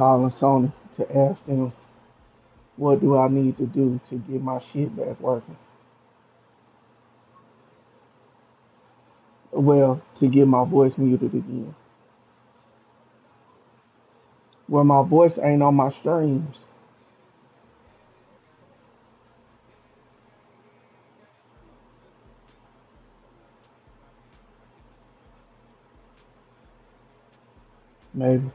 calling Sony to ask them what do I need to do to get my shit back working. Well, to get my voice muted again. Well, my voice ain't on my streams. Maybe.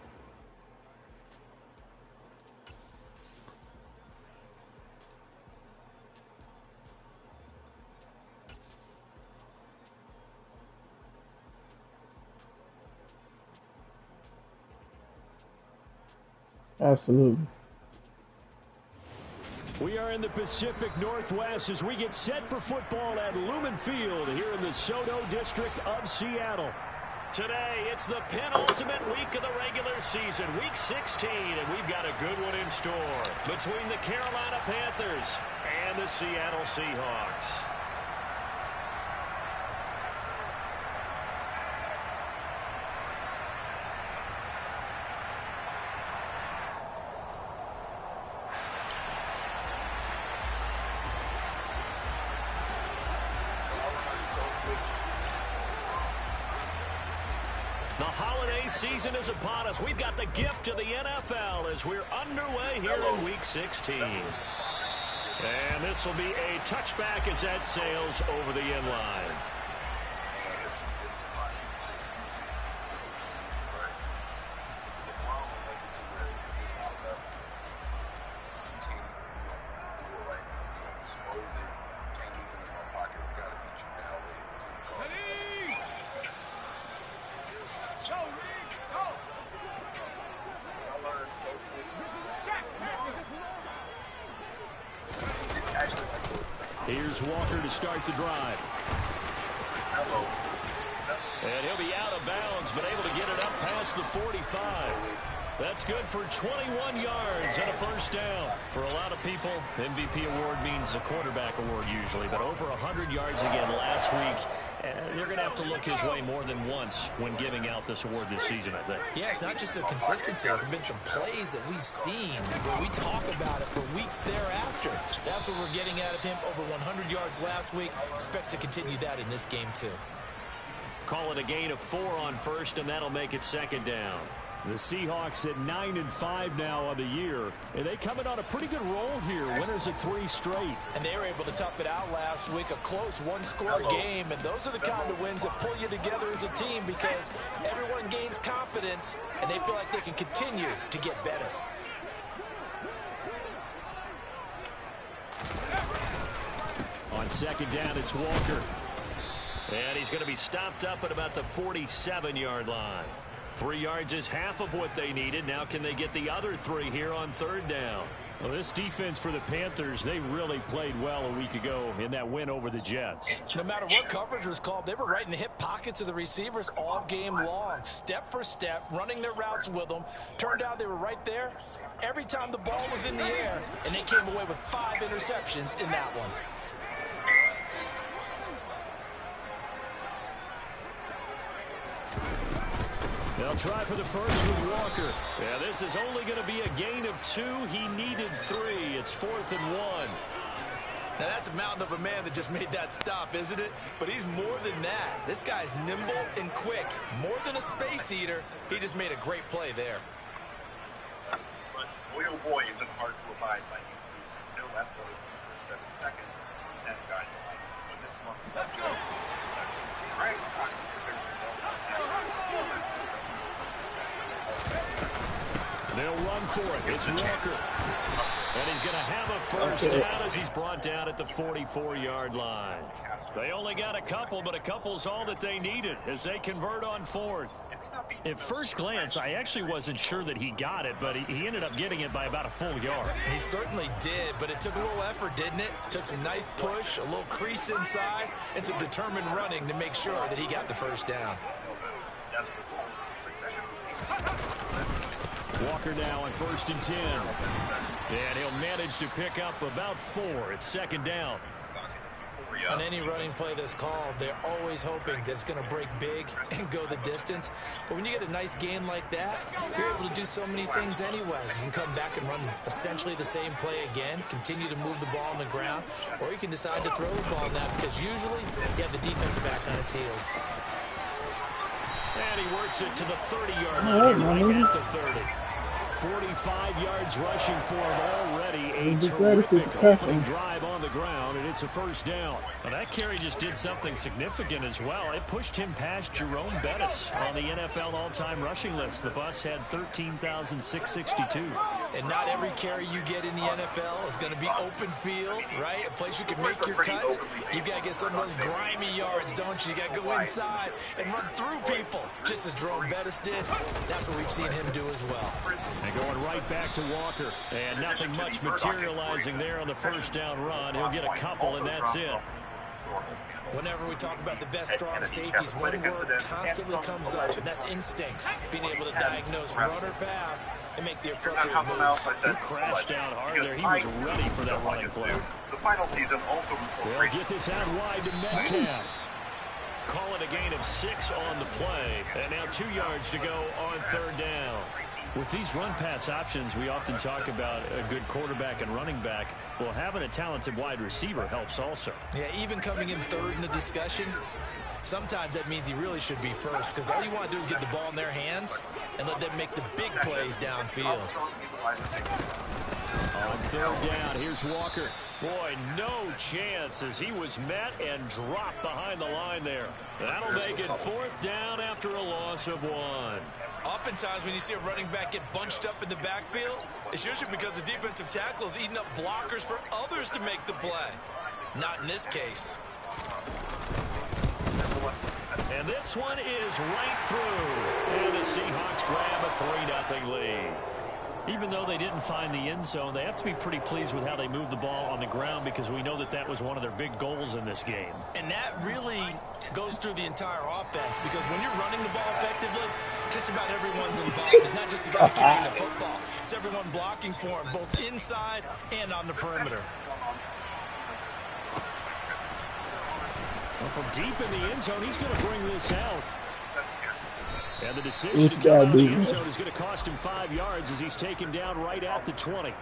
Absolutely. We are in the Pacific Northwest as we get set for football at Lumen Field here in the Soto district of Seattle. Today, it's the penultimate week of the regular season, week 16, and we've got a good one in store between the Carolina Panthers and the Seattle Seahawks. The holiday season is upon us. We've got the gift of the NFL as we're underway here in Week 16. And this will be a touchback as that sails over the end line. Here's Walker to start the drive. And he'll be out of bounds, but able to get it up past the 45. That's good for 21 yards and a first down. For a lot of people, MVP award means a quarterback award usually, but over 100 yards again last week. They're going to have to look his way more than once when giving out this award this season, I think. Yeah, it's not just the consistency. There's been some plays that we've seen where we talk about it for weeks thereafter. That's what we're getting out of him. Over 100 yards last week. Expects to continue that in this game, too. Call it a gain of 4 on first, and that'll make it second down. The Seahawks at 9-5 now on the year, and they coming on a pretty good roll here. Winners of 3 straight. And they were able to tough it out last week, a close one-score game, and those are the kind of wins that pull you together as a team because everyone gains confidence, and they feel like they can continue to get better. On second down, it's Walker. And he's going to be stopped up at about the 47-yard line. 3 yards is half of what they needed. Now can they get the other 3 here on third down? Well, this defense for the Panthers, they really played well a week ago in that win over the Jets. No matter what coverage was called, they were right in the hip pockets of the receivers all game long, step for step, running their routes with them. Turned out they were right there every time the ball was in the air, and they came away with 5 interceptions in that one. They'll try for the first with Walker. Yeah, this is only going to be a gain of 2. He needed 3. It's 4th and 1. Now, that's a mountain of a man that just made that stop, isn't it? But he's more than that. This guy's nimble and quick. More than a space eater. He just made a great play there. But boy, oh boy, is it hard to abide by YouTube's no athleticism for 7 seconds and guideline. When this month's subject is right. They'll run for it. It's Walker. And he's going to have a first down as he's brought down at the 44-yard line. They only got a couple, but a couple's all that they needed as they convert on 4th. At first glance, I actually wasn't sure that he got it, but he ended up getting it by about a full yard. He certainly did, but it took a little effort, didn't it? Took some nice push, a little crease inside, and some determined running to make sure that he got the first down. Walker now on 1st and 10. And he'll manage to pick up about 4. It's second down. On any running play that's called, they're always hoping that it's going to break big and go the distance. But when you get a nice gain like that, you're able to do so many things anyway. You can come back and run essentially the same play again, continue to move the ball on the ground, or you can decide to throw the ball now because usually you have the defense back on its heels. And he works it to the 30-yard line, right at the 30. 45 yards rushing for him already. A terrific opening drive on the ground, and it's a first down. Now, that carry just did something significant as well. It pushed him past Jerome Bettis on the NFL all-time rushing list. The bus had 13,662. And not every carry you get in the NFL is going to be open field, right? A place you can make your cuts. You got to get some of those grimy yards, don't you? You got to go inside and run through people, just as Jerome Bettis did. That's what we've seen him do as well. And going right back to Walker. And nothing much materializing there on the first down run. He'll get a couple, and that's it. Whenever we talk about the best strong safeties, one word constantly comes up, and that's instincts. Being able to diagnose run or pass and make the appropriate moves. He crashed down hard there. He was ready for that running play. The final season also They'll get this out wide to Metcalf. Call it a gain of 6 on the play. And now 2 yards to go on third down. With these run-pass options, we often talk about a good quarterback and running back. Well, having a talented wide receiver helps also. Yeah, even coming in third in the discussion, sometimes that means he really should be first because all you want to do is get the ball in their hands and let them make the big plays downfield. On third down, here's Walker. Boy, no chance as he was met and dropped behind the line there. That'll make it fourth down after a loss of 1. Oftentimes when you see a running back get bunched up in the backfield, it's usually because the defensive tackle is eating up blockers for others to make the play. Not in this case. And this one is right through. And the Seahawks grab a 3-0 lead. Even though they didn't find the end zone, they have to be pretty pleased with how they moved the ball on the ground because we know that that was one of their big goals in this game. And that really goes through the entire offense because when you're running the ball effectively, just about everyone's involved. It's not just the guy carrying the football. It's everyone blocking for him, both inside and on the perimeter. Well, from deep in the end zone, he's going to bring this out. And the decision to come out of the end zone is going to cost him 5 yards as he's taken down right at the 20.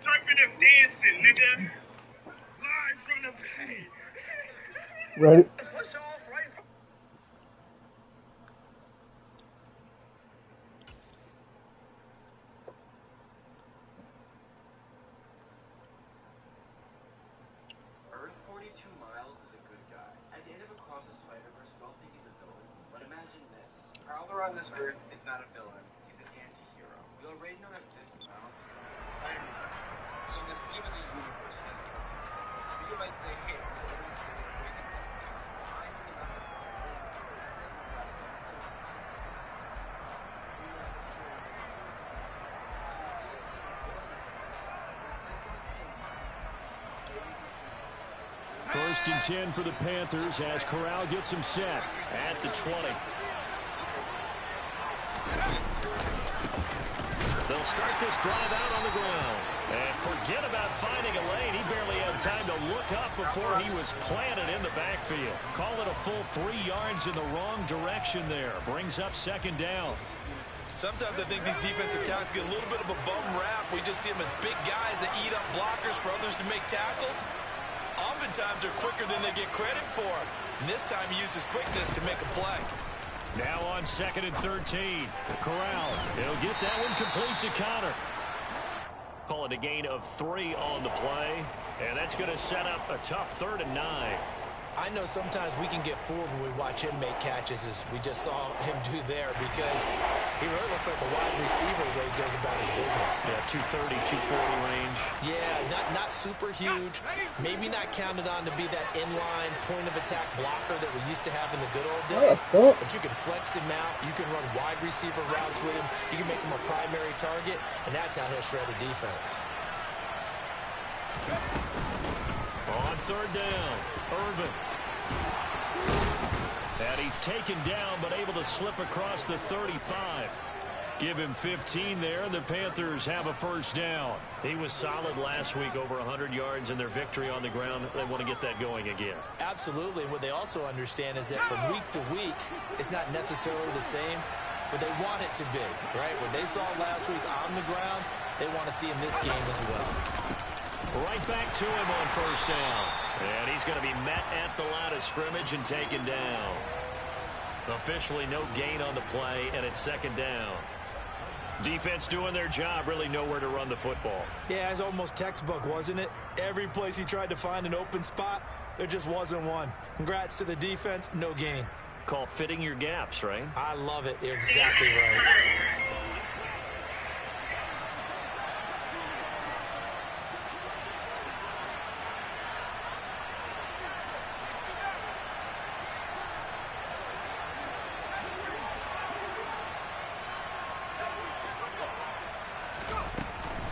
typing of dancing, nigga. Live from the bay. Ready? Push off right from Earth 42 Miles is a good guy. At the end of Across the Spider-Verse, we all think he's a villain. But imagine this. Prowler on this Earth is not a villain. He's an anti-hero. We already know that this amount is going to be the Spider-Man. So in the scheme of the universe, it doesn't make any sense. You might say, hey, there's always been a break in some of this. I know the amount of problem. Then we've got some close time. We must assume that the universe. So instead of seeing villains, let's think of the same crazy people. First and 10 for the Panthers as Corral gets him set at the 20. They'll start this drive out on the ground. And forget about finding a lane. He barely had time to look up before he was planted in the backfield. Call it a full 3 yards in the wrong direction there. Brings up second down. Sometimes I think these defensive tackles get a little bit of a bum rap. We just see them as big guys that eat up blockers for others to make tackles. Oftentimes they're quicker than they get credit for. And this time he uses quickness to make a play. Now on 2nd and 13. Corral. He'll get that one complete to Connor. Call it a gain of 3 on the play. And that's going to set up a tough 3rd and 9. I know sometimes we can get fooled when we watch him make catches, as we just saw him do there, because he really looks like a wide receiver the way he goes about his business. Yeah, 230, 240 range. Yeah, not super huge. Maybe not counted on to be that inline point-of-attack blocker that we used to have in the good old days. But you can flex him out. You can run wide receiver routes with him. You can make him a primary target, and that's how he'll shred a defense. On 3rd down, Irvin. And he's taken down, but able to slip across the 35. Give him 15 there, and the Panthers have a 1st down. He was solid last week, over 100 yards in their victory on the ground. They want to get that going again. Absolutely. What they also understand is that from week to week, it's not necessarily the same, but they want it to be, right? What they saw last week on the ground, they want to see in this game as well. Right back to him on 1st down. And he's going to be met at the line of scrimmage and taken down. Officially no gain on the play, and it's 2nd down. Defense doing their job, really nowhere to run the football. Yeah, it's almost textbook, wasn't it? Every place he tried to find an open spot, there just wasn't one. Congrats to the defense, no gain. Call fitting your gaps, right? I love it. You're exactly right.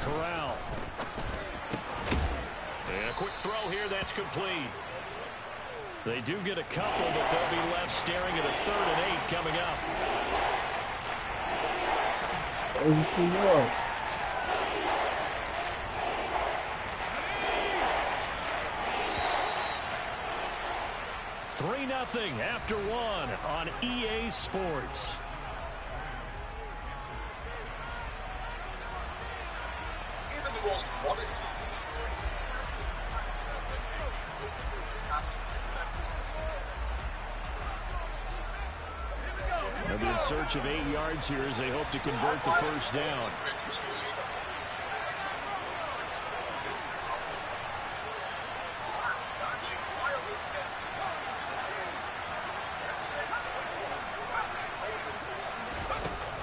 Corral. And a quick throw here, that's complete. They do get a couple, but they'll be left staring at a 3rd and 8 coming up. 82 yards. Three 3-0 after 1 on EA Sports. Even the most modest team. They'll be in search of 8 yards here as they hope to convert the 1st down.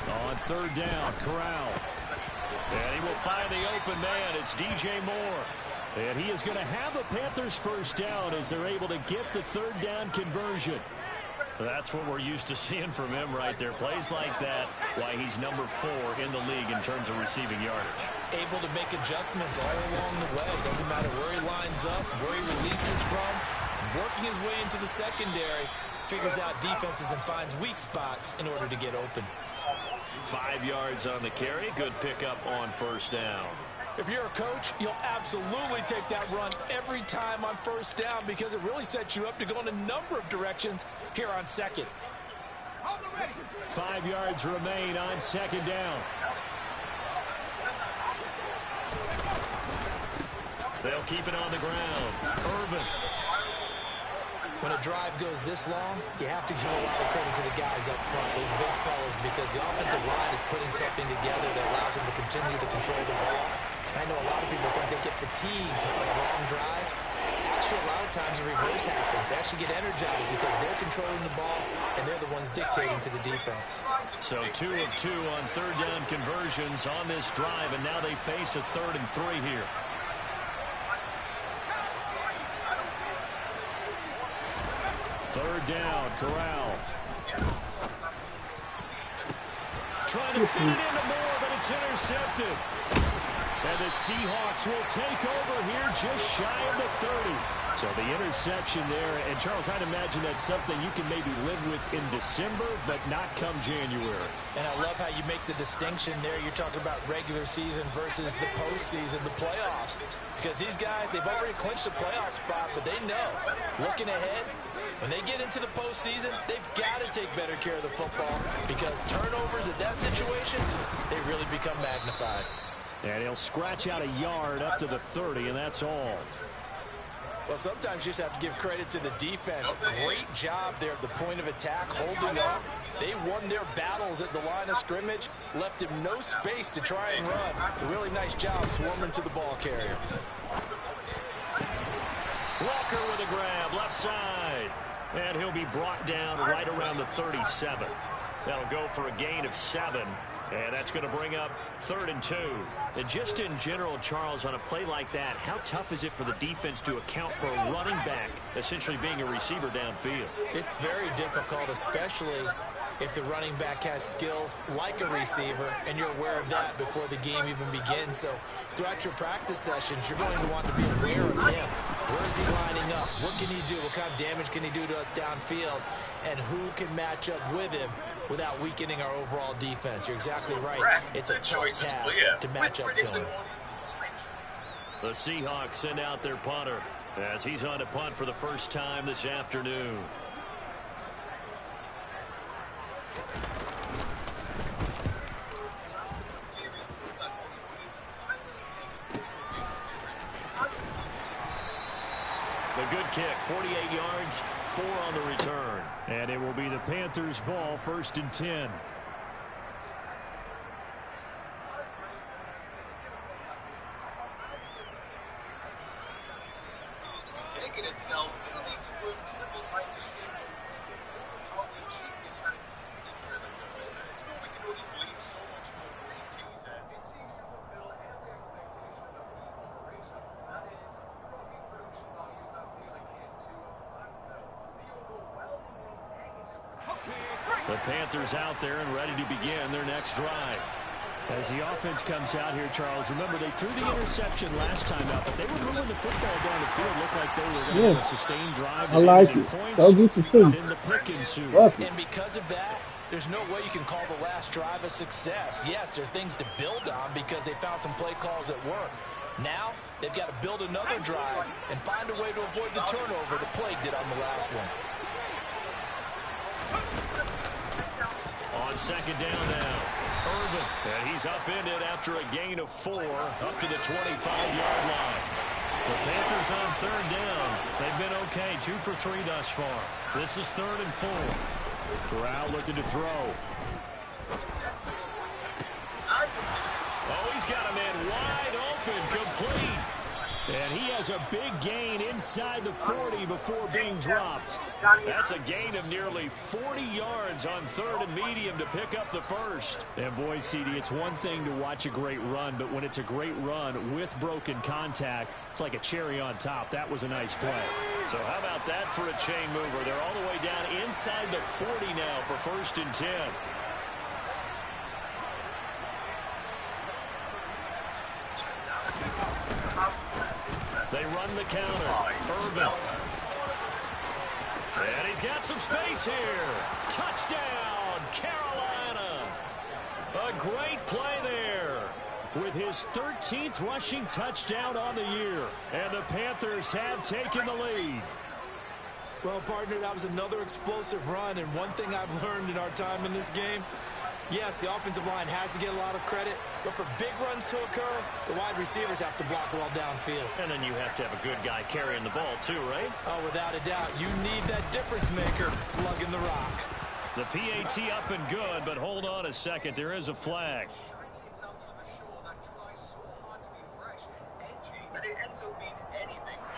On 3rd down, Corral. And he will find the open man. It's DJ Moore. And he is going to have a Panthers 1st down as they're able to get the 3rd down conversion. That's what we're used to seeing from him right there. Plays like that, why he's number 4 in the league in terms of receiving yardage. Able to make adjustments all along the way. Doesn't matter where he lines up, where he releases from. Working his way into the secondary, figures out defenses and finds weak spots in order to get open. 5 yards on the carry. Good pickup on 1st down. If you're a coach, you'll absolutely take that run every time on 1st down because it really sets you up to go in a number of directions here on 2nd. 5 yards remain on 2nd down. They'll keep it on the ground. Irvin. When a drive goes this long, you have to give a lot of credit to the guys up front, those big fellas, because the offensive line is putting something together that allows them to continue to control the ball. And I know a lot of people think they get fatigued on a long drive. Actually, a lot of times the reverse happens. They actually get energized because they're controlling the ball, and they're the ones dictating to the defense. So 2 of 2 on third down conversions on this drive, and now they face a 3rd and 3 here. Third down, Corral. Trying to fit it into Moore, but it's intercepted. And the Seahawks will take over here just shy of the 30. So the interception there. And, Charles, I'd imagine that's something you can maybe live with in December, but not come January. And I love how you make the distinction there. You're talking about regular season versus the postseason, the playoffs. Because these guys, they've already clinched a playoff spot, but they know, looking ahead, when they get into the postseason, they've got to take better care of the football because turnovers in that situation, they really become magnified. And he'll scratch out a yard up to the 30, and that's all. Well, sometimes you just have to give credit to the defense. Great job there at the point of attack, holding up. They won their battles at the line of scrimmage, left him no space to try and run. A really nice job swarming to the ball carrier. Walker with a grab, left side. And he'll be brought down right around the 37. That'll go for a gain of 7. And that's going to bring up 3rd and 2. And just in general, Charles, on a play like that, how tough is it for the defense to account for a running back essentially being a receiver downfield? It's very difficult, especially if the running back has skills like a receiver, and you're aware of that before the game even begins. So throughout your practice sessions, you're going to want to be aware of him. Where is he lining up? What can he do? What kind of damage can he do to us downfield? And who can match up with him without weakening our overall defense? You're exactly right. It's a tough task to match up to him. The Seahawks send out their punter as he's on to punt for the first time this afternoon. The good kick, 48 yards, 4 on the return. And it will be the Panthers' ball, 1st and 10. Taking itself, it'll need to move to the right receiver. We can only believe so much more great teams that it seems to fulfill every expectation of the operation. That is, rookie production values not feeling into the overwhelming negative. The Panthers out there and ready to begin their next drive. As the offense comes out here, Charles, remember they threw the interception last time out, but they were moving the football down the field. Looked like they were going to have a sustained drive. I like it. Go get your two. Then the pick ensued. And because of that, there's no way you can call the last drive a success. Yes, there are things to build on because they found some play calls that work. Now, they've got to build another drive and find a way to avoid the turnover that plagued it on the last one. On 2nd down now, Irvin. And he's upended after a gain of 4 up to the 25-yard line. The Panthers on 3rd down. They've been okay, 2 for 3 thus far. This is 3rd and 4. Corral looking to throw. Oh, he's got a man wide open, complete. And he has a big gain inside the 40 before being dropped. That's a gain of nearly 40 yards on 3rd and medium to pick up the first. And boy, CD, it's one thing to watch a great run, but when it's a great run with broken contact, it's like a cherry on top. That was a nice play. So how about that for a chain mover? They're all the way down inside the 40 now for 1st and 10. They run the counter. Irvin. And he's got some space here. Touchdown, Carolina. A great play there with his 13th rushing touchdown on the year. And the Panthers have taken the lead. Well, partner, that was another explosive run. And one thing I've learned in our time in this game, Yes, the offensive line has to get a lot of credit, but for big runs to occur, the wide receivers have to block well downfield. And then you have to have a good guy carrying the ball too, right? Oh, without a doubt. You need that difference maker lugging the rock. The PAT up and good, but hold on a second. There is a flag.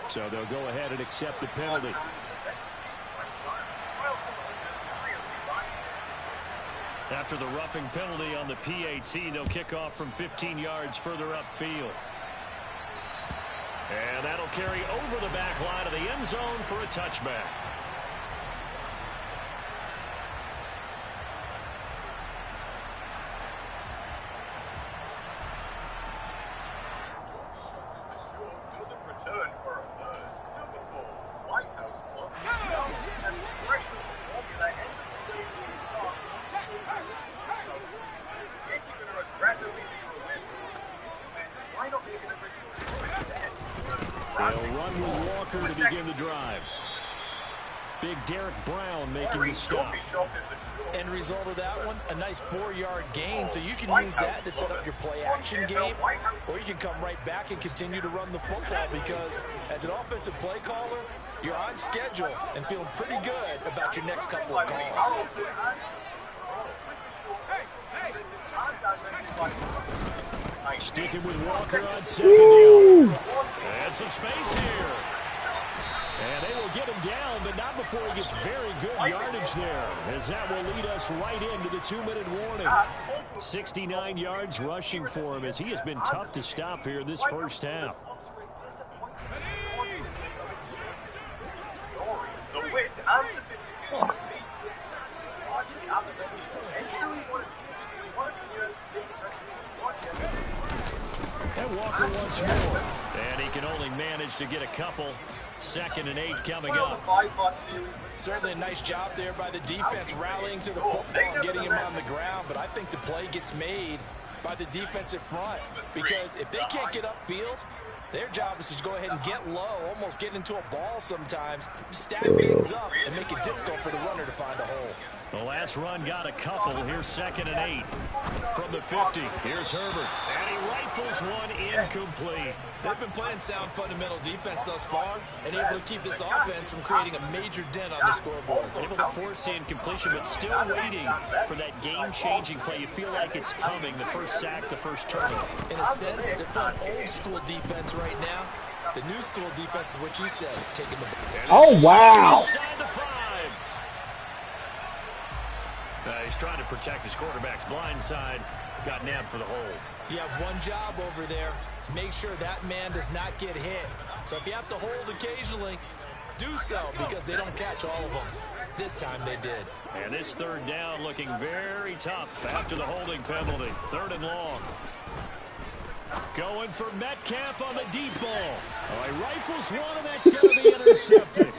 So they'll go ahead and accept the penalty. After the roughing penalty on the PAT, they'll kick off from 15 yards further upfield. And that'll carry over the back line of the end zone for a touchback. Doesn't return for a third. Number 4, White House block. Freshman formula enters stage 2. If you're going to aggressively be your win rules, why not make an original score instead? They'll run with Walker to begin the drive. Big Derek Brown making the stop. End result of that one, a nice 4-yard gain, so you can use that to set up your play-action game, or you can come right back and continue to run the football because as an offensive play caller, you're on schedule and feeling pretty good about your next couple of calls. Sticking with Walker on second down. And some space here. And they will get him down, but not before he gets very good yardage there, as that will lead us right into the 2-minute warning. 69 yards rushing for him, as he has been tough to stop here this first half. The wit and sophistication largely absent. Ensuring what it means to be one of the year's biggest And Walker once more. And he can only manage to get a couple. 2nd and 8 coming up. Certainly a nice job there by the defense rallying to the football and getting him on the ground, but I think the play gets made by the defensive front because if they can't get upfield, their job is to go ahead and get low, almost get into a ball sometimes, stack things up, and make it difficult for the runner to find a hole. The last run got a couple. Here's 2nd and 8. From the 50, here's Herbert. And he rifles one incomplete. They've been playing sound fundamental defense thus far and able to keep this offense from creating a major dent on the scoreboard. Able to force the incompletion, but still waiting for that game-changing play. You feel like it's coming, the first sack, the first turnover. In a sense, they're playing old-school defense right now. The new school defense is what you said, taking the ball. Oh, wow. He's trying to protect his quarterback's blind side. Got nabbed for the hole. You have one job over there. Make sure that man does not get hit. So if you have to hold occasionally, do so because they don't catch all of them. This time they did. And this 3rd down looking very tough after the holding penalty. 3rd and long. Going for Metcalf on the deep ball. Oh, he rifles one, and that's going to be intercepted.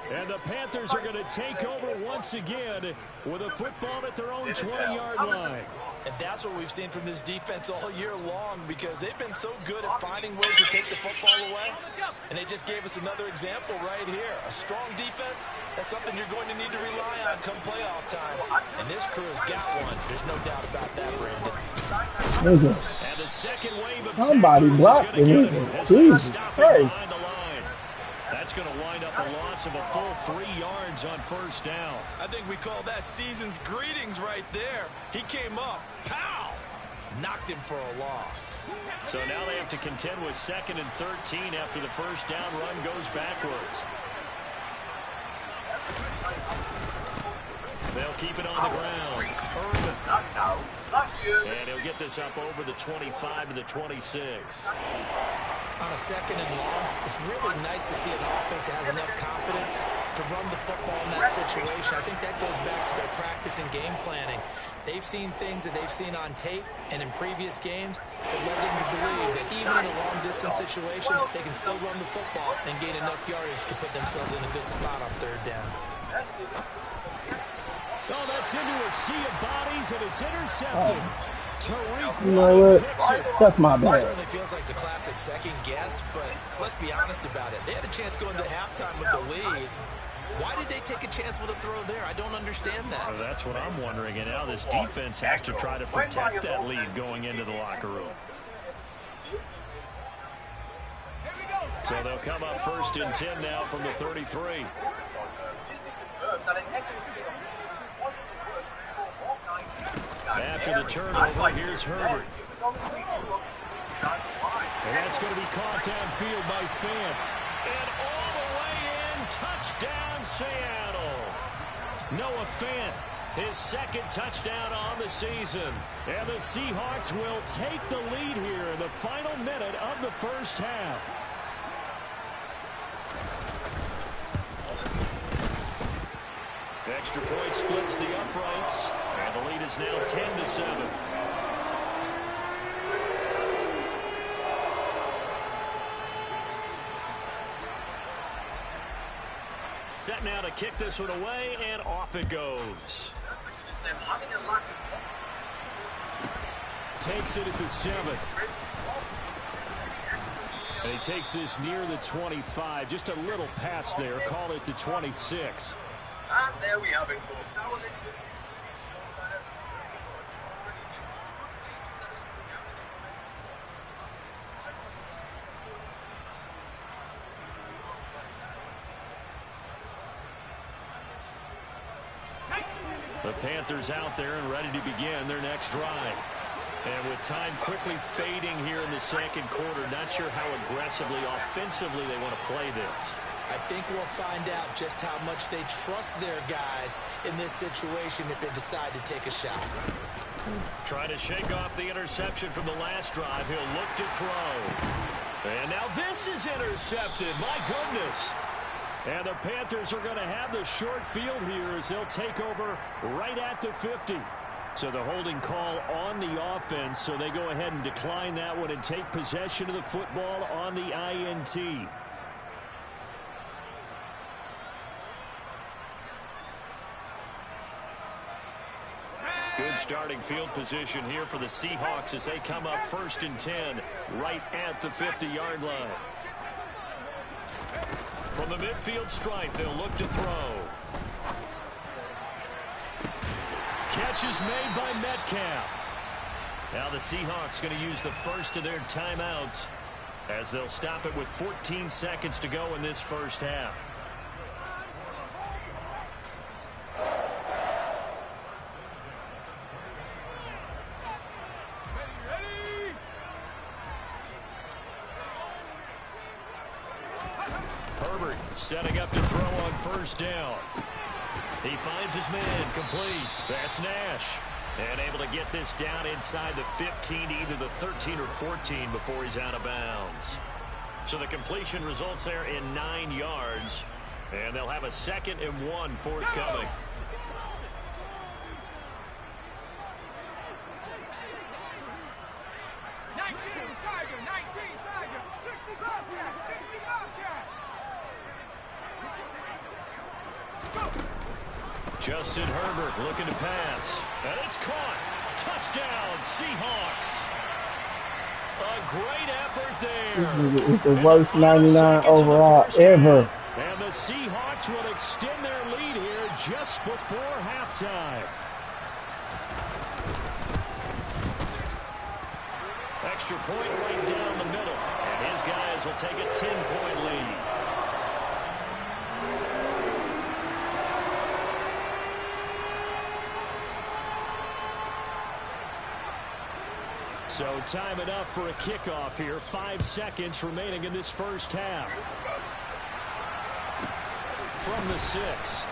And the Panthers are going to take over once again with a football at their own 20-yard line. And that's what we've seen from this defense all year long because they've been so good at finding ways to take the football away. And they just gave us another example right here. A strong defense, that's something you're going to need to rely on come playoff time. And this crew has got one. There's no doubt about that, Brandon. And the second wave of somebody blocked him. Jesus Christ. That's going to wind up a loss of a full 3 yards on 1st down. I think we call that season's greetings right there. He came up, pow, knocked him for a loss. So now they have to contend with 2nd and 13 after the 1st down run goes backwards. They'll keep it on the ground. And he'll get this up over the 25 to the 26. On a 2nd and long, it's really nice to see an offense that has enough confidence to run the football in that situation. I think that goes back to their practice and game planning. They've seen things that they've seen on tape and in previous games that led them to believe that even in a long-distance situation, they can still run the football and gain enough yardage to put themselves in a good spot on 3rd down. Oh, that's into a sea of bodies, and it's intercepted. You know what? That's my bad. It certainly feels like the classic second guess, but let's be honest about it. They had a chance going to halftime with the lead, Why did they take a chance with a throw there? I don't understand that. Well, that's what I'm wondering. And now this defense has to try to protect that lead going into the locker room. So they'll come up 1st and 10 now from the 33. After the turnover, here's Herbert. And that's going to be caught downfield by Fant. And all the way in, touchdown Seattle. Noah Fant, his 2nd touchdown on the season. And the Seahawks will take the lead here in the final minute of the first half. Extra point splits the uprights. And the lead is now 10-7. Set now to kick this one away, and off it goes. Takes it at the 7. And he takes this near the 25. Just a little pass there. Call it the 26. And there we have it, folks. Now we're listening. The Panthers out there and ready to begin their next drive. And with time quickly fading here in the 2nd quarter, not sure how aggressively, offensively they want to play this. I think we'll find out just how much they trust their guys in this situation if they decide to take a shot. Trying to shake off the interception from the last drive. He'll look to throw. And now this is intercepted. My goodness. And the Panthers are going to have the short field here as they'll take over right at the 50. So the holding call on the offense, so they go ahead and decline that one and take possession of the football on the INT. Good starting field position here for the Seahawks as they come up 1st and 10 right at the 50-yard line. From the midfield stripe, they'll look to throw. Catch is made by Metcalf. Now the Seahawks going to use the first of their timeouts as they'll stop it with 14 seconds to go in this first half. Herbert setting up to throw on 1st down. He finds his man complete. That's Nash. And able to get this down inside the 15 to either the 13 or 14 before he's out of bounds. So the completion results there in 9 yards. And they'll have a 2nd and 1 forthcoming. Justin Herbert looking to pass. And it's caught. Touchdown, Seahawks. A great effort there. It's the worst 99 overall ever. And the Seahawks will extend their lead here just before halftime. Extra point right down the middle. And his guys will take a 10-point lead. So time enough for a kickoff here. 5 seconds remaining in this first half. From the 6.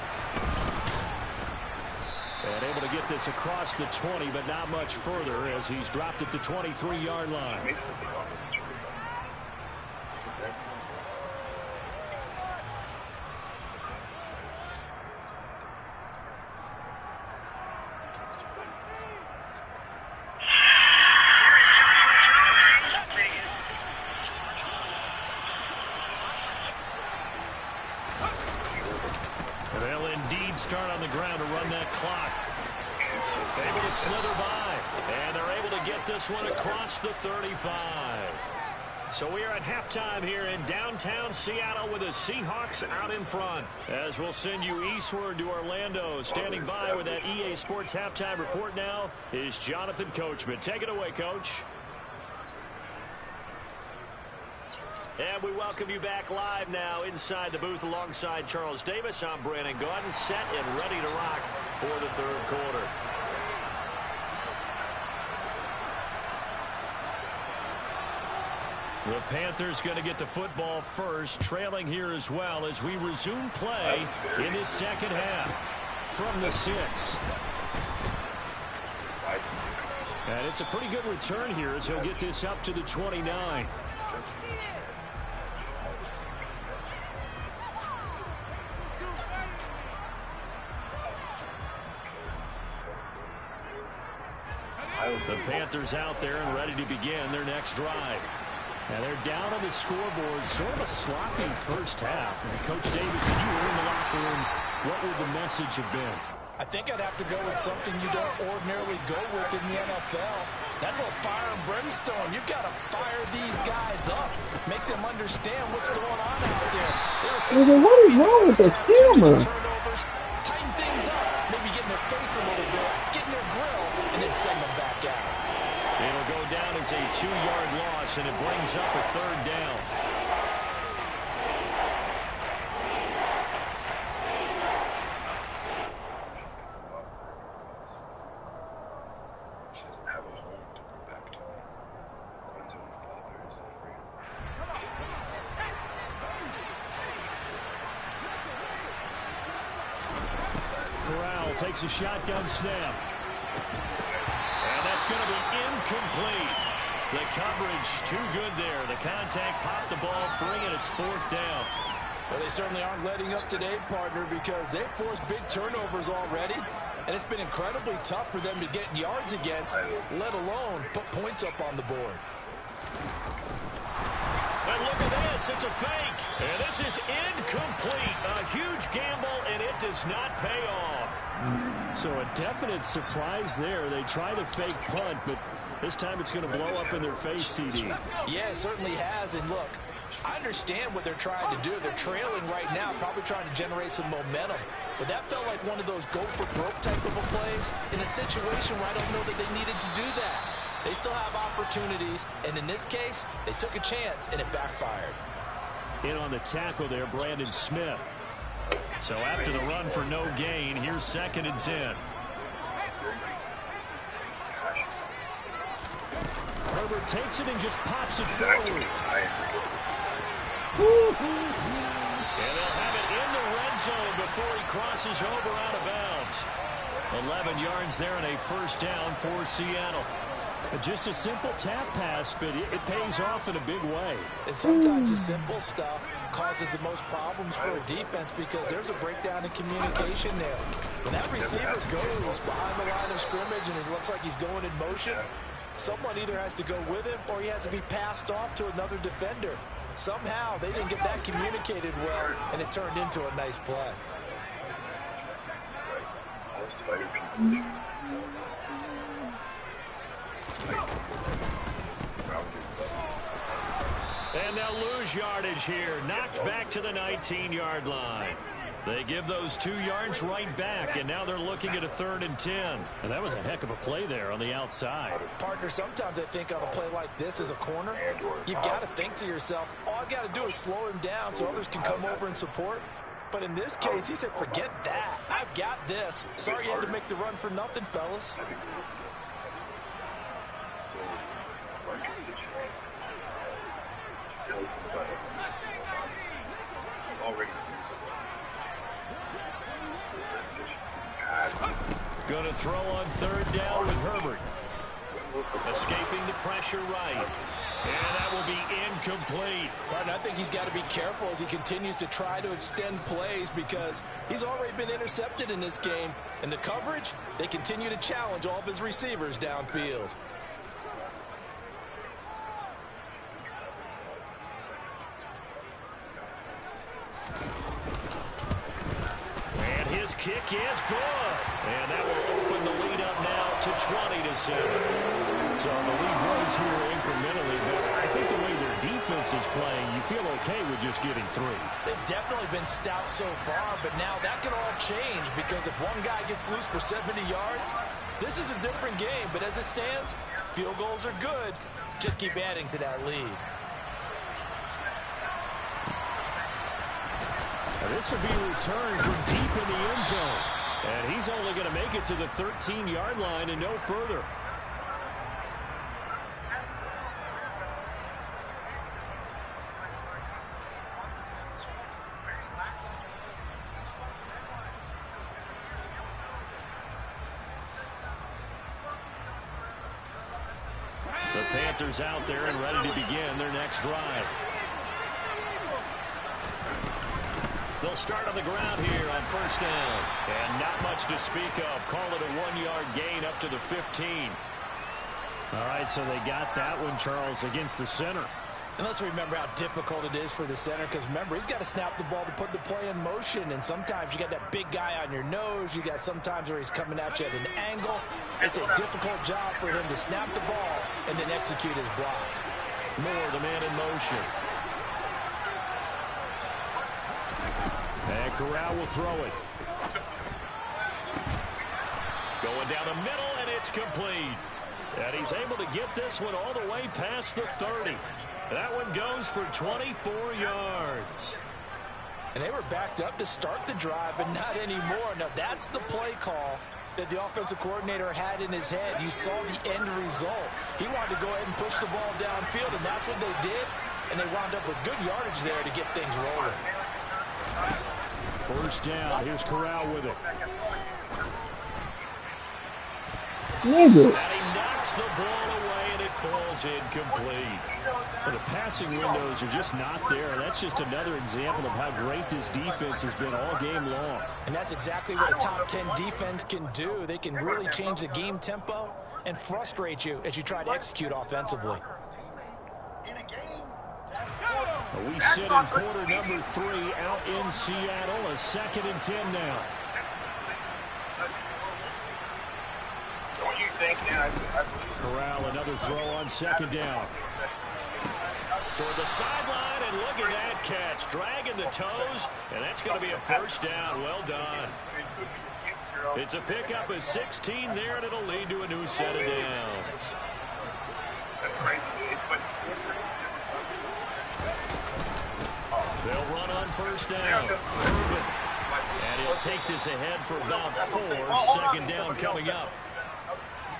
And able to get this across the 20, but not much further as he's dropped it to 23-yard line. They'll indeed start on the ground to run that clock. Able to slither by, and they're able to get this one across the 35. So we are at halftime here in downtown Seattle with the Seahawks out in front. As we'll send you eastward to Orlando. Standing by with that EA Sports halftime report now is Jonathan Coachman. Take it away, Coach. And we welcome you back live now inside the booth alongside Charles Davis. I'm Brandon Gaudin, set and ready to rock for the third quarter. The Panthers going to get the football first, trailing here as well as we resume play in this second half from the 6. And it's a pretty good return here as he'll get this up to the 29. The Panthers out there and ready to begin their next drive. And they're down on the scoreboard, sort of a sloppy first half. And Coach Davis, if you were in the locker room, what would the message have been? I think I'd have to go with something you don't ordinarily go with in the NFL. That's a fire and brimstone. You've got to fire these guys up. Make them understand what's going on out there. What is wrong with the camera? Turnovers, tighten things up. Maybe get in their face a little bit, get in their grill, and then send them back out. It'll go down as a 2-yard loss, and it brings up a third down. Corral takes a shotgun snap. And that's going to be incomplete. The coverage too good there. The contact popped the ball free, and it's fourth down. Well, they certainly aren't letting up today, partner, because they've forced big turnovers already. And it's been incredibly tough for them to get yards against, let alone put points up on the board. And look at this. It's a fake. And this is incomplete. A huge gamble, and it does not pay off. So a definite surprise there. They try to fake punt, but this time it's going to blow up in their face, CD. Yeah, it certainly has. And look, I understand what they're trying to do. They're trailing right now, probably trying to generate some momentum. But that felt like one of those go-for-broke type of a plays in a situation where I don't know that they needed to do that. They still have opportunities, and in this case, they took a chance, and it backfired. In on the tackle there, Brandon Smith. So after the run for no gain, here's 2nd and 10. Herbert takes it and just pops it forward. And they'll have it in the red zone before he crosses over out of bounds. 11 yards there and a first down for Seattle. Just a simple tap pass, but it pays off in a big way. And sometimes the simple stuff causes the most problems for a defense because there's a breakdown in communication there. When that receiver goes behind the line of scrimmage and it looks like he's going in motion, someone either has to go with him or he has to be passed off to another defender. Somehow they didn't get that communicated well, and it turned into a nice play. All spider people choose And they'll lose yardage here. Knocked back to the 19-yard line. They give those 2 yards right back, and now they're looking at a 3rd and 10. And that was a heck of a play there on the outside. Partner, sometimes I think on a play like this as a corner, you've got to think to yourself, all I got to do is slow him down so others can come over and support. But in this case, he said, forget that. I've got this. Sorry you had to make the run for nothing, fellas. So, what is the chance to tell somebody already Going to throw on 3rd down with Herbert. Escaping the pressure right. And that will be incomplete. But I think he's got to be careful as he continues to try to extend plays because he's already been intercepted in this game. And the coverage, they continue to challenge all of his receivers downfield. And his kick is good. And that will open the lead up now to 20-7. So the lead grows here incrementally, but I think the way their defense is playing, you feel okay with just getting 3. They've definitely been stout so far, but now that can all change because if one guy gets loose for 70 yards, this is a different game. But as it stands, field goals are good. Just keep adding to that lead. Now this will be a return from deep in the end zone. And he's only going to make it to the 13-yard line and no further. The Panthers out there and ready to begin their next drive. They'll start on the ground here on first down. And not much to speak of. Call it a 1-yard gain up to the 15. All right, so they got that one, Charles, against the center. And let's remember how difficult it is for the center because, remember, he's got to snap the ball to put the play in motion. And sometimes you got that big guy on your nose. You got sometimes where he's coming at you at an angle. It's a difficult job for him to snap the ball and then execute his block. Moore, the man in motion. And Corral will throw it. Going down the middle, and it's complete. And he's able to get this one all the way past the 30. That one goes for 24 yards. And they were backed up to start the drive, but not anymore. Now, that's the play call that the offensive coordinator had in his head. You saw the end result. He wanted to go ahead and push the ball downfield, and that's what they did. And they wound up with good yardage there to get things rolling. First down. Here's Corral with it. Nigga. And he knocks the ball away, and it falls incomplete. Well, the passing windows are just not there. That's just another example of how great this defense has been all game long. And that's exactly what a top 10 defense can do. They can really change the game tempo and frustrate you as you try to execute offensively. We sit in quarter number 3 out in Seattle. A 2nd and 10 now. Don't you think that Corral, another throw on 2nd down. Toward the sideline, and look at that catch. Dragging the toes, and that's going to be a first down. Well done. It's a pickup of 16 there, and it'll lead to a new set of downs. That's crazy. They'll run on first down. Urban. And he'll take this ahead for about 4. 2nd down coming up.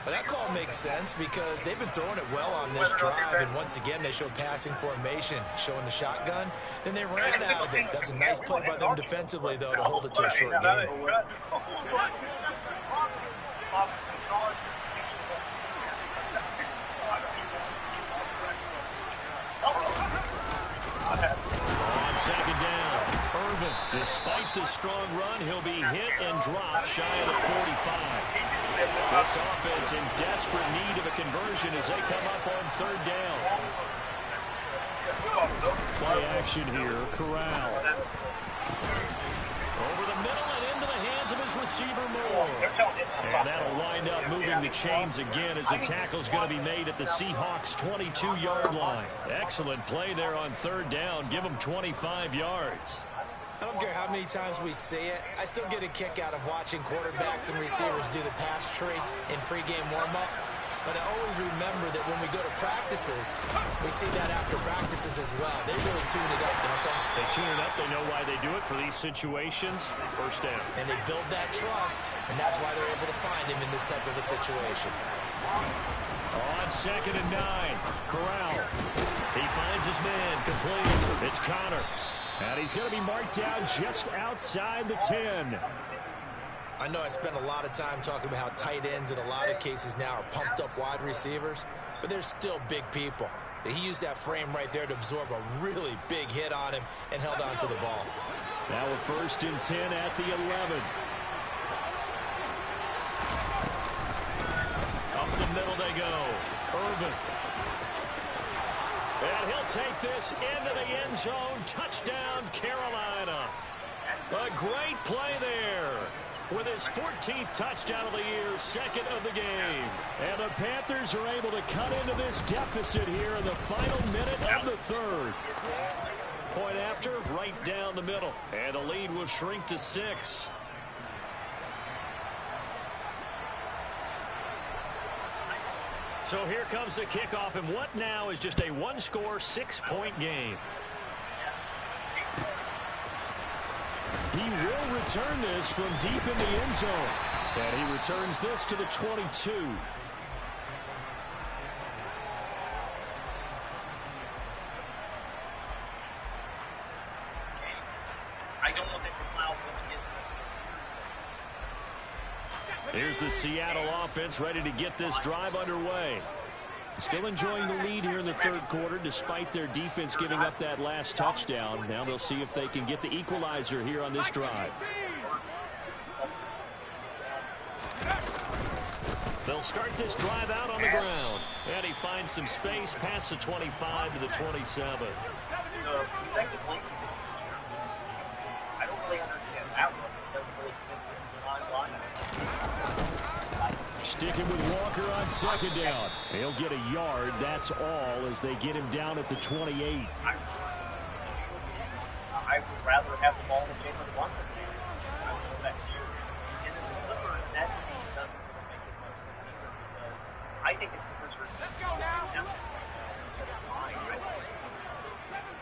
Well, that call makes sense because they've been throwing it well on this drive, and once again they showed passing formation, showing the shotgun. Then they ran out of it. That's a nice play by them defensively, though, to hold it to a short game. On 2nd down, Irvin, despite the strong run, he'll be hit and dropped shy of the 45. This offense in desperate need of a conversion as they come up on 3rd down. Play action here, Corral. Over the middle and into the hands of his receiver, Moore. And that'll wind up moving the chains again as the tackle's going to be made at the Seahawks' 22-yard line. Excellent play there on 3rd down. Give them 25 yards. I don't care how many times we see it. I still get a kick out of watching quarterbacks and receivers do the pass tree in pregame warm-up. But I always remember that when we go to practices, we see that after practices as well. They really tune it up, don't they? They tune it up. They know why they do it for these situations. First down. And they build that trust, and that's why they're able to find him in this type of a situation. On 2nd and 9, Corral. He finds his man, complete. It's Connor. And he's going to be marked down just outside the 10. I know I spent a lot of time talking about how tight ends in a lot of cases now are pumped up wide receivers, but they're still big people. He used that frame right there to absorb a really big hit on him and held on to the ball. Now a 1st and 10 at the 11. Up the middle they go. Irvin. And he'll take this into the end zone. Touchdown, Carolina. A great play there. with his 14th touchdown of the year, second of the game. And the Panthers are able to cut into this deficit here in the final minute of the third. Point after, right down the middle. And the lead will shrink to 6. So here comes the kickoff, and what now is just a one-score, 6-point game. He will return this from deep in the end zone. And he returns this to the 22. Here's the Seattle offense ready to get this drive underway. Still enjoying the lead here in the third quarter despite their defense giving up that last touchdown. Now they'll see if they can get the equalizer here on this drive. They'll start this drive out on the ground. And he finds some space past the 25 to the 27. I don't really understand that one. It doesn't really fit the line. Sticking with Walker on second down. He'll get a yard, that's all, as they get him down at the 28. I would rather have the ball than Jalen Brunson. I would go back to you. And then the Clippers, that to me doesn't really make as much sense either, because I think it's the first versus. Let's go now! Instead of mine, I think it's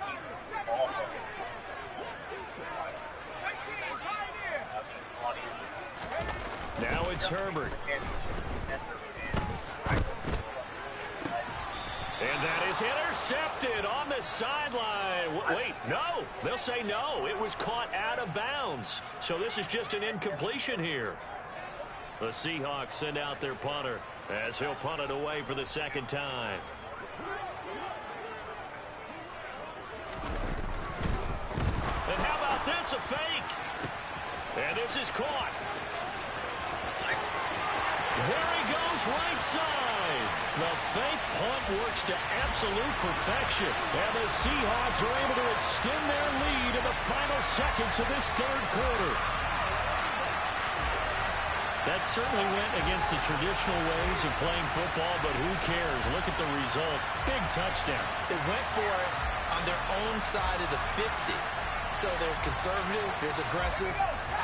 teams that the ball from. Now it's Herbert. And that is intercepted on the sideline. Wait, no. They'll say no. It was caught out of bounds. So this is just an incompletion here. The Seahawks send out their punter as he'll punt it away for the second time. And how about this, a fake? And this is caught. There he goes, right side. The fake punt works to absolute perfection. And the Seahawks are able to extend their lead in the final seconds of this third quarter. That certainly went against the traditional ways of playing football, but who cares? Look at the result. Big touchdown. They went for it on their own side of the 50. So there's conservative, there's aggressive,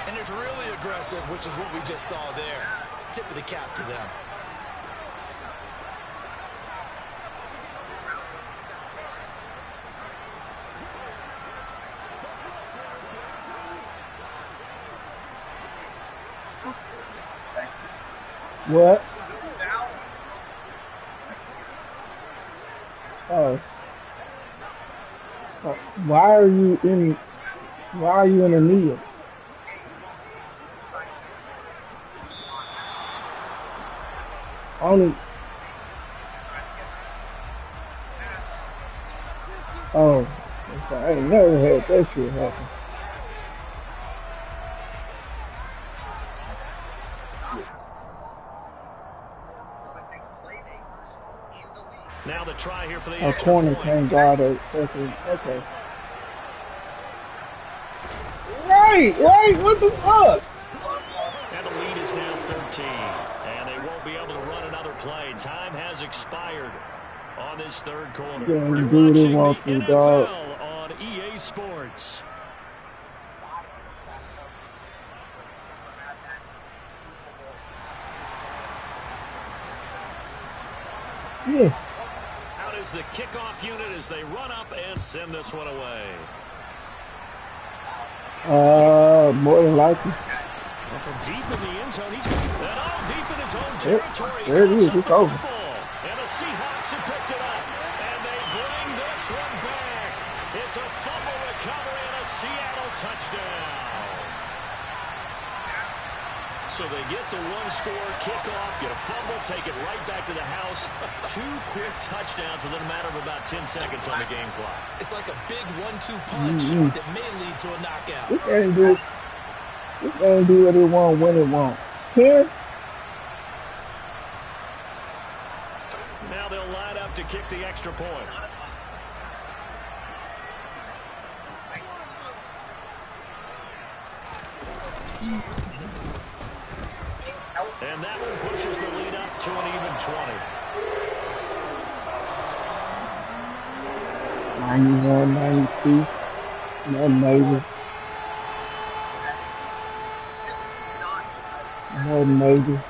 and there's really aggressive, which is what we just saw there. Tip of the cap to them. What? Oh. Why are you in a kneel? Only. Oh, I ain't never had that shit happen. Now the try here for the A extra corner point. can't guard a person. Okay. Right, what the fuck? And the lead is now 13. And they won't be able to run another play. Time has expired on this third quarter. Yeah, You're do what they watching want the to, dog. NFL on EA Sports. Yes. Out is the kickoff unit as they run up and send this one away. More than likely. Well, from deep in the end zone, he's got all deep in his own territory. There it is. Comes up It's the over. football. And the Seahawks have picked it up. And they bring this one back. It's a fumble recovery and a Seattle touchdown. So they get the one-score kickoff, get a fumble, take it right back to the house. 2 quick touchdowns within a matter of about 10 seconds on the game clock. It's like a big 1-2 punch that may lead to a knockout. This ain't do what it want when it want. 10? Now they'll line up to kick the extra point. And that one pushes the lead up to an even 20. 91, 92. Nothing major. Nothing major.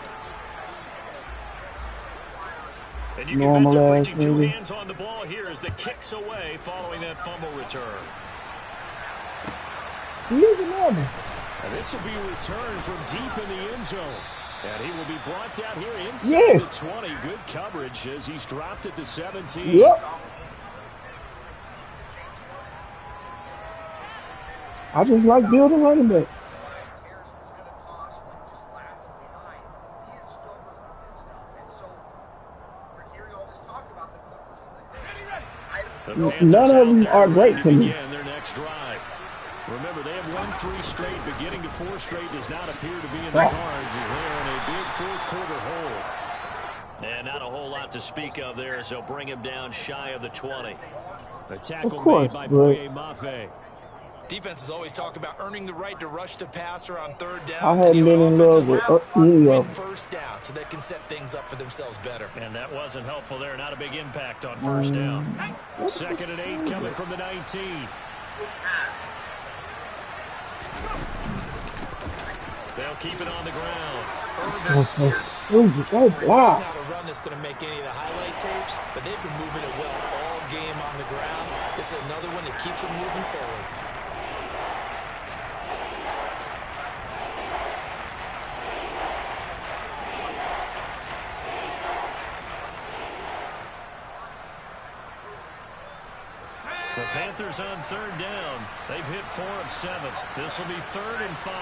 And you can bet Normal they're ass reaching two nigga. hands on the ball here as the kick's away following that fumble return. He is a normal. And this will be a return from deep in the end zone. And he will be brought down here inside Yes. the 20. Good coverage as he's dropped at the 17. Yep. I just like building running back. None of them are great to me. Their next drive. Remember, they have won 3 straight, but getting to 4 straight does not appear to be in the cards as they're in a big fourth-quarter hole. And not a whole lot to speak of there, so bring him down shy of the 20. A tackle made by Boye Mafe. Defenses always talk about earning the right to rush the passer on third down. I hadn't been in love with any of them. First down, so they can set things up for themselves better. And that wasn't helpful there. Not a big impact on first down. 2nd and 8 coming from the 19. They'll keep it on the ground. Go block. It's not a run that's going to make any of the highlight tapes, but they've been moving it well all game on the ground. This is another one that keeps them moving forward. The Panthers on third down. They've hit 4 of 7. This will be 3rd and 5.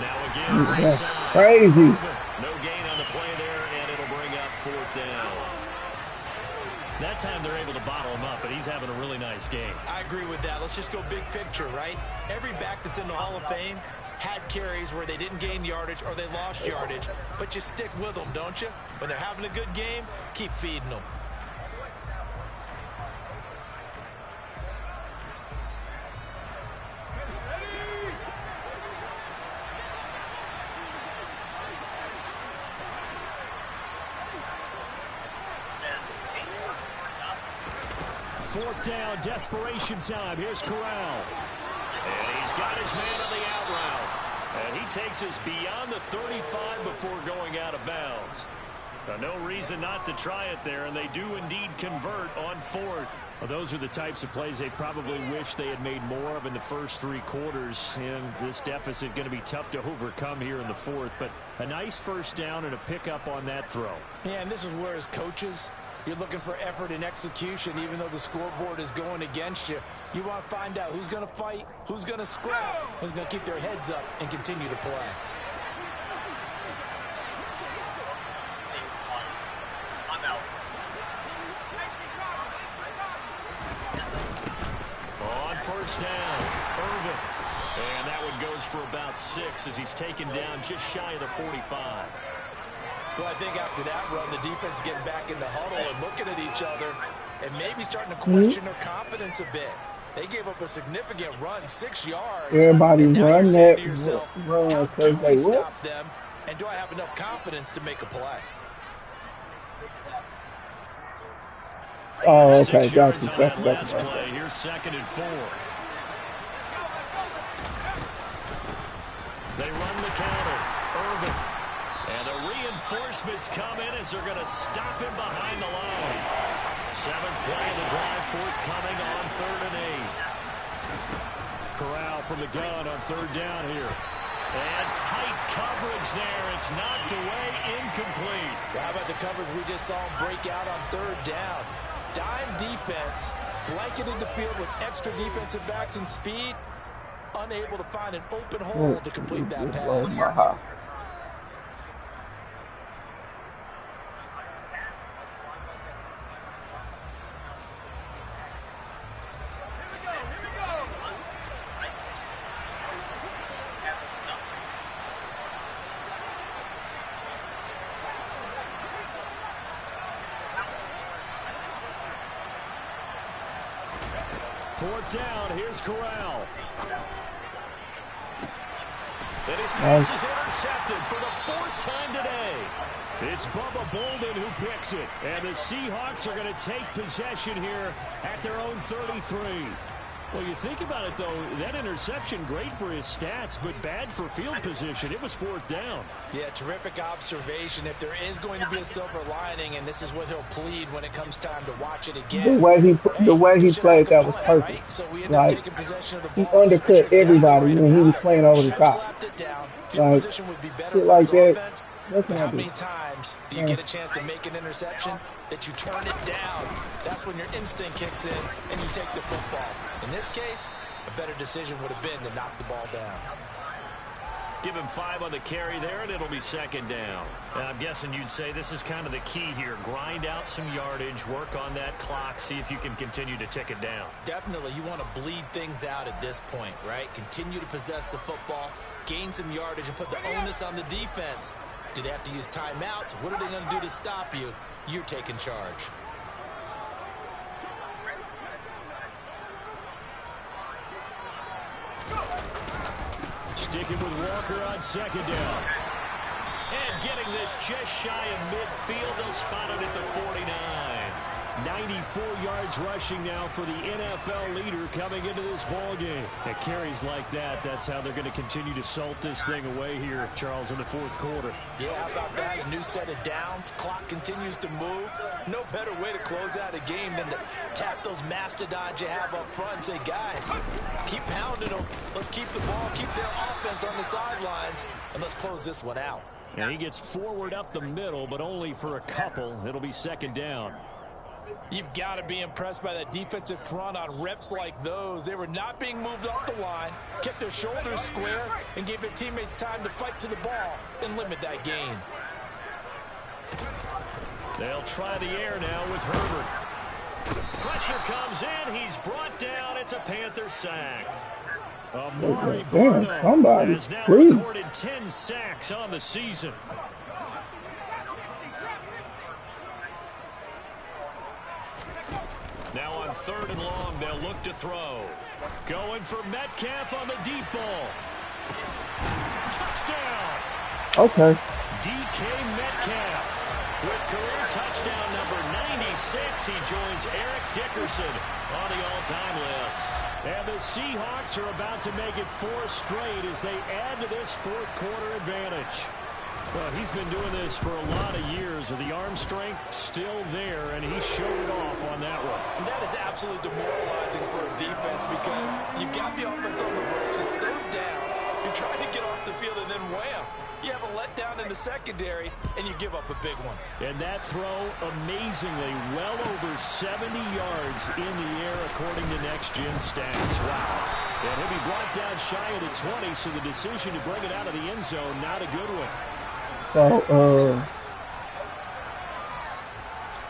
Now again, right side. Crazy. No gain on the play there, and it'll bring up 4th down. That time they're able to bottle him up, but he's having a really nice game. I agree with that. Let's just go big picture, right? Every back that's in the Hall of Fame had carries where they didn't gain yardage or they lost yardage, but you stick with them, don't you? When they're having a good game, keep feeding them. Fourth down, desperation time. Here's Corral. And he's got his man on the out route. And he takes us beyond the 35 before going out of bounds. No reason not to try it there, and they do indeed convert on 4th. Well, those are the types of plays they probably wish they had made more of in the first 3 quarters. And this deficit going to be tough to overcome here in the 4th. But a nice first down and a pickup on that throw. Yeah, and this is where as coaches, you're looking for effort and execution, even though the scoreboard is going against you. You want to find out who's going to fight, who's going to scrap, who's going to keep their heads up and continue to play. On first down, Irvin. And that one goes for about 6 as he's taken down just shy of the 45. Well, I think after that run, the defense is getting back in the huddle and looking at each other and maybe starting to question their confidence a bit. They gave up a significant run, 6 yards. Everybody run that run because they will. Stop them, and do I have enough confidence to make a play? Oh, okay, 6 got yards you. on that last play. Here's 2nd and 4. They run the counter. Irvin. And the reinforcements come in as they're going to stop him behind the line. 7th play of the drive, forthcoming on 3rd and 8. Corral from the gun on 3rd down here. And tight coverage there. It's knocked away, incomplete. Well, how about the coverage we just saw him break out on 3rd down? Dime defense, blanketed the field with extra defensive backs and speed, unable to find an open hole to complete that pass. Fourth down, here's Corral. And his pass is intercepted for the 4th time today. It's Bubba Bolden who picks it. And the Seahawks are going to take possession here at their own 33. Well, you think about it, though, that interception, great for his stats, but bad for field position. It was 4th down. Yeah, terrific observation. If there is going to be a silver lining, and this is what he'll plead when it comes time to watch it again. The way he played, that was perfect. Right? So we like, taking possession of the he ball. undercut everybody when he was playing over the top. Like, shit like that. How many times do you get a chance to make an interception that you turn it down? That's when your instinct kicks in and you take the football. In this case, a better decision would have been to knock the ball down. Give him 5 on the carry there, and it'll be 2nd down. And I'm guessing you'd say this is kind of the key here. Grind out some yardage, work on that clock, see if you can continue to tick it down. Definitely, you want to bleed things out at this point, right? Continue to possess the football, gain some yardage, and put the onus on the defense. Do they have to use timeouts? What are they going to do to stop you? You're taking charge. Sticking with Walker on 2nd down. And getting this just shy of midfield. They'll spot it at the 49. 94 yards rushing now for the NFL leader coming into this ball game. At carries like that, that's how they're going to continue to salt this thing away here, Charles, in the 4th quarter. Yeah, how about that? A new set of downs. Clock continues to move. No better way to close out a game than to tap those mastodons you have up front and say, guys, keep pounding them. Let's keep the ball, keep their offense on the sidelines, and let's close this one out. And he gets forward up the middle, but only for a couple. It'll be 2nd down. You've got to be impressed by that defensive front on reps like those. They were not being moved off the line, kept their shoulders square, and gave their teammates time to fight to the ball and limit that gain. They'll try the air now with Herbert. Pressure comes in. He's brought down. It's a Panther sack. Amari Barno has now recorded 10 sacks on the season. Now on 3rd and long, they'll look to throw. Going for Metcalf on the deep ball. Touchdown. Okay. DK Metcalf with career touchdown number 96. He joins Eric Dickerson on the all-time list. And the Seahawks are about to make it 4 straight as they add to this 4th quarter advantage. Well, he's been doing this for a lot of years with the arm strength still there, and he showed it off on that one. And that is absolutely demoralizing for a defense because you've got the offense on the ropes. It's 3rd down. You're trying to get off the field, and then wham, you have a letdown in the secondary, and you give up a big one. And that throw, amazingly, well over 70 yards in the air, according to next-gen stats. Wow. And he'll be brought down shy of the 20, so the decision to bring it out of the end zone, not a good one. So,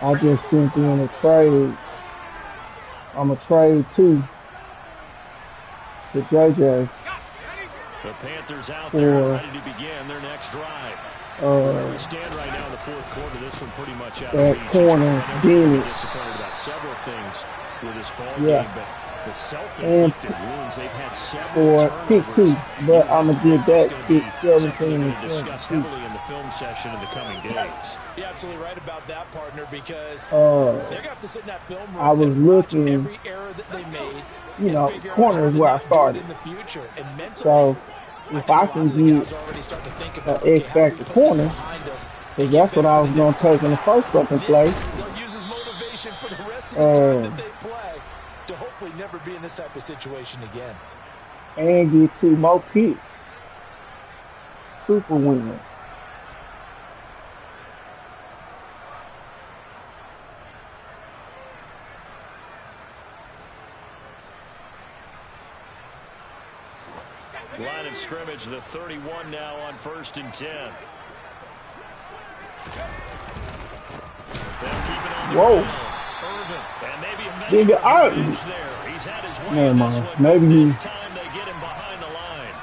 I just sent in a trade. I'm a trade to JJ. The Panthers out there ready to begin their next drive. Where we stand right now in the 4th quarter, this one pretty much out of reach. Corner, Dennis. Disappointed about several things with this ball game, but the self-inflicted wounds, they've had several pick 2, but I'm going to give that pick 17 and discuss heavily in the film session in the coming days. You're absolutely right about that, partner, because they're going to have to sit in that film room. I was looking, every error that they made, you know, corner is where I started. In the future, and mentally, so if I can get an X-factor corner, because that's what I was going to take in the first fucking play. They'll use his motivation for the rest of the time that they play to hopefully never be in this type of situation again. And get 2 more picks. Super winner. Line of scrimmage, the 31 now on 1st and 10. They'll keep it on the ground. Irvin, and maybe a measure of revenge there. He's had his way in this one. Maybe this time they get him behind the line.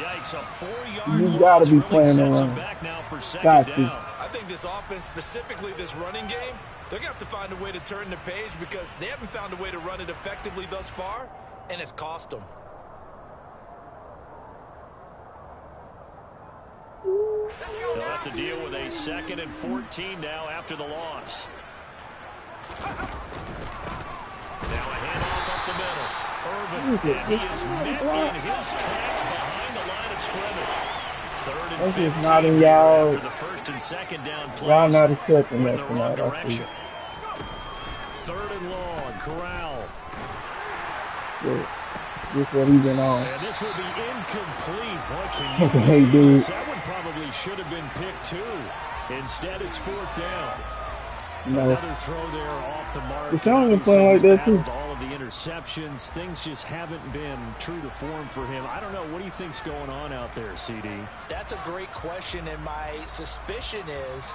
Yikes, a 4-yard you got to be playing around. Back now for 2nd down. I think this offense, specifically this running game, they're going to have to find a way to turn the page because they haven't found a way to run it effectively thus far, and it's cost them. They'll have to deal with a 2nd and 14 now after the loss. Now a handoff up the middle. Irvin, and he is met in his tracks behind the line of scrimmage. 3rd and 15 not in y'all. after the 1st and 2nd down plays. Y'all not accepting in that the wrong tonight. I see. direction. 3rd and long. Corral. Yeah. This what he's been on. And this will be incomplete. What can Hey, you dude. That one probably should have been picked too. Instead, it's 4th down. No. Another throw there off the mark. The Giants are playing like that too. All of the interceptions, things just haven't been true to form for him. I don't know. What do you think's going on out there, CD? That's a great question, and my suspicion is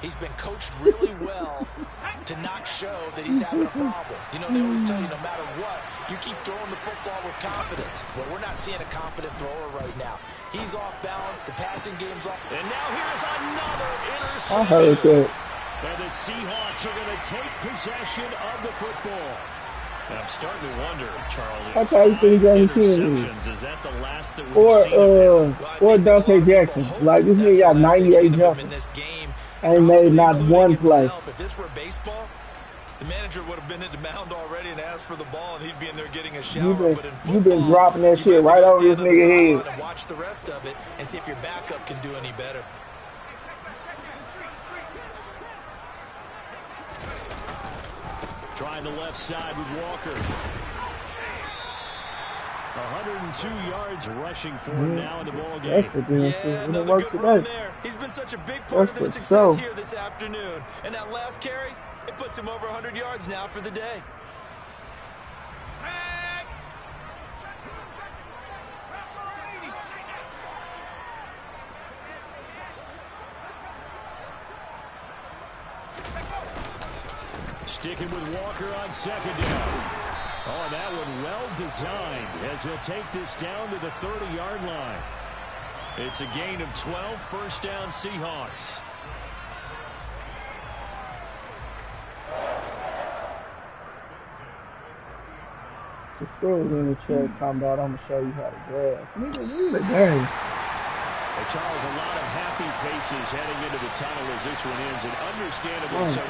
he's been coached really well to not show that he's having a problem. You know, they always tell you no matter what, you keep throwing the football with confidence. Well, we're not seeing a confident thrower right now. He's off balance. The passing game's off. And now here's another interception. I heard that. And the Seahawks are going to take possession of the football. I'm starting to wonder, Charlie. That's how you think interceptions, is that the last that we've seen? Or Dante Jackson. Like, this nigga got 98 jumpers. And made not one play. If this were baseball, the manager would have been at the mound already and asked for the ball, and he'd be in there getting a shower. You've been dropping that shit right over this nigga head. And watch the rest of it and see if your backup can do any better. Trying the left side with Walker. 102 yards rushing for him now in the ball game. That's the damn shit. It Another worked good run today. there. He's been such a big part of their That's the success show. here this afternoon. And that last carry, it puts him over 100 yards now for the day. Sticking with Walker on 2nd down. Oh, that one well designed as he'll take this down to the 30-yard line. It's a gain of 12, 1st down Seahawks. The story's in the chat talking about I'm going to show you how to grab. Nigga, read the game. Well, Charles, a lot of happy faces heading into the tunnel as this one ends, and understandably so.